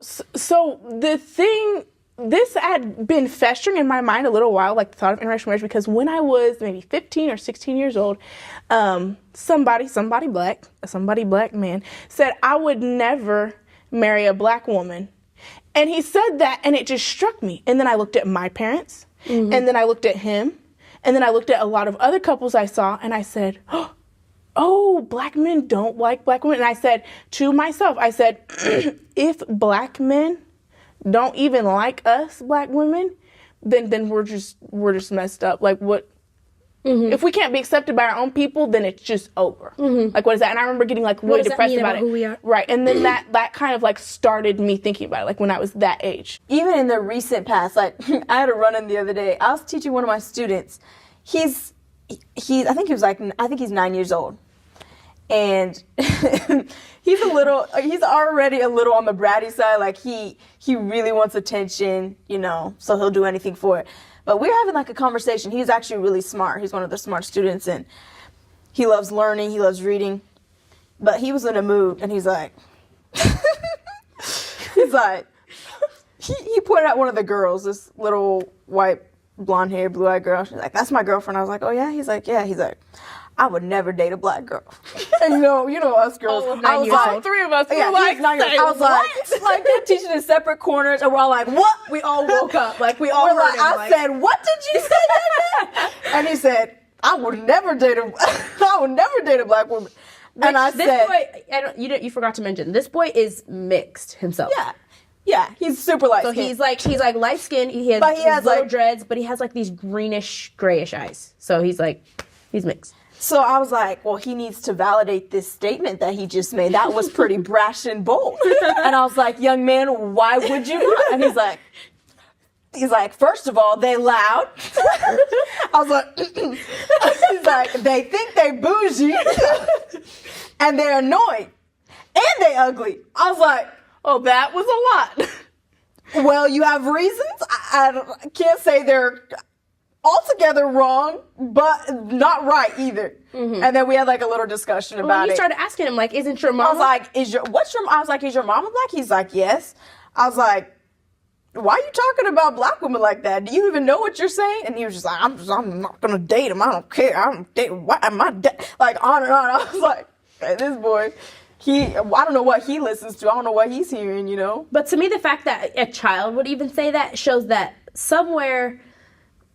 So the thing, this had been festering in my mind a little while, like the thought of interracial marriage, because when I was maybe 15 or 16 years old, somebody black man said I would never marry a black woman. And he said that, and it just struck me. And then I looked at my parents, and then I looked at him, and then I looked at a lot of other couples I saw, and I said, oh, black men don't like black women. And I said to myself, if black men don't even like us black women, then we're just messed up. Like, what? If we can't be accepted by our own people, then it's just over. Like, what is that? And I remember getting like really depressed about it. Who we are? Right. And then that kind of like started me thinking about it, like when I was that age. Even in the recent past, like I had a run-in the other day. I was teaching one of my students. I think he's 9 years old. And he's already a little on the bratty side. Like he really wants attention, so he'll do anything for it. But we're having like a conversation. He's actually really smart. He's one of the smart students, and he loves learning. He loves reading. But he was in a mood, and he's like, he pointed out one of the girls, this little white, blonde-haired, blue-eyed girl. She's like, that's my girlfriend. I was like, oh yeah? He's like, yeah. He's like, I would never date a black girl. And you know us girls. I was like, three of us were like, I was like, they're teaching in separate corners, and we're all like, what? We all woke up. Like, we all heard him. I said, what did you say? And he said, I would never date a black woman. And I said, you forgot to mention, this boy is mixed himself. Yeah, he's super light skinned. So he's like light skinned. He has little dreads, but he has like these greenish, grayish eyes. So he's mixed. So I was like, well, he needs to validate this statement that he just made. That was pretty brash and bold. And I was like, young man, why would you not? And he's like, first of all, they loud. I was like, he's like, they think they bougie. And they're annoying. And they ugly. I was like, oh, that was a lot. Well, you have reasons. I can't say they're altogether wrong, but not right either. And then we had like a little discussion about it. You started asking him, like, isn't your mom? I was like, is your mama black? He's like, yes. I was like, why are you talking about black women like that? Do you even know what you're saying? And he was just like, I'm not gonna date him. I don't care. I don't date him. Why am I like on and on? I was like, hey, this boy. I don't know what he listens to. I don't know what he's hearing, But to me, the fact that a child would even say that shows that somewhere,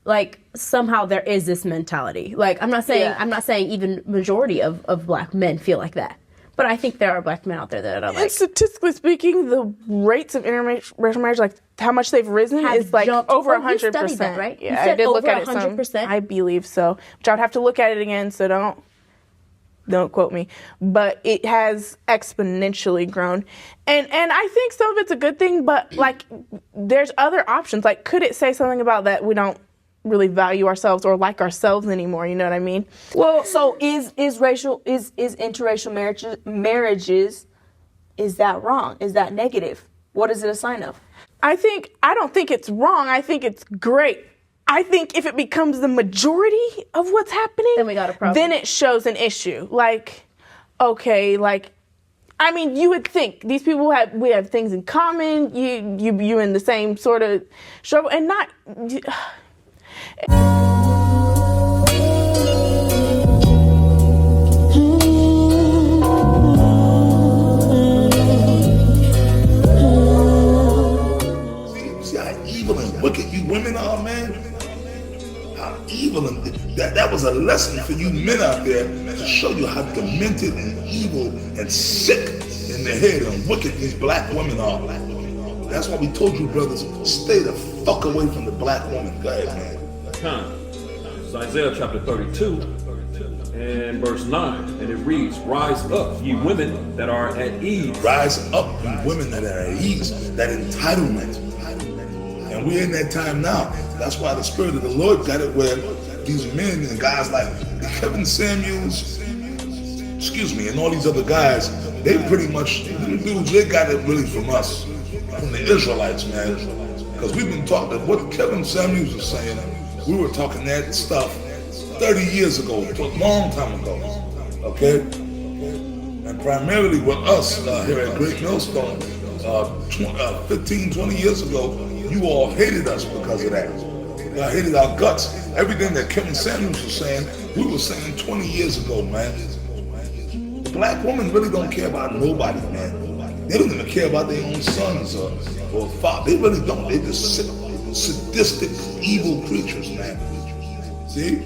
like, somehow there is this mentality. Like, I'm not saying even majority of black men feel like that. But I think there are black men out there that are like... And statistically speaking, the rates of interracial marriage, like how much they've risen, is like over 100%. You studied that, right? Yeah, I did look at it 100%. I believe so. Which I would have to look at it again, so don't quote me, but it has exponentially grown. And I think some of it's a good thing, but like there's other options. Like, could it say something about that we don't really value ourselves or like ourselves anymore? You know what I mean? Well, so is interracial marriages, is that wrong? Is that negative? What is it a sign of? I don't think it's wrong. I think it's great. I think if it becomes the majority of what's happening, then we got a problem. Then it shows an issue. Like, okay, like, I mean, you would think these people we have things in common. You in the same sort of struggle, and not. See how evil and wicked you women are, man. Evil, and that was a lesson for you men out there to show you how demented and evil and sick in the head and wicked these black women are. That's why we told you, brothers, stay the fuck away from the black woman. Go ahead, man. It's Isaiah chapter 32 and verse 9, and it reads, rise up, ye women that are at ease. Rise up, ye women that are at ease, that entitlement. And we're in that time now. That's why the Spirit of the Lord got it where these men and guys like Kevin Samuels, and all these other guys, they pretty much, them dudes, they got it really from us, from the Israelites, man. Because we've been talking, what Kevin Samuels was saying, we were talking that stuff 30 years ago, a long time ago, okay? And primarily with us here at Great Millstone, 15, 20 years ago, you all hated us because of that. Y'all hated our guts. Everything that Kevin Samuels was saying, we were saying 20 years ago, man. Black women really don't care about nobody, man. They don't even care about their own sons or father. They really don't. They're just sadistic, evil creatures, man. See?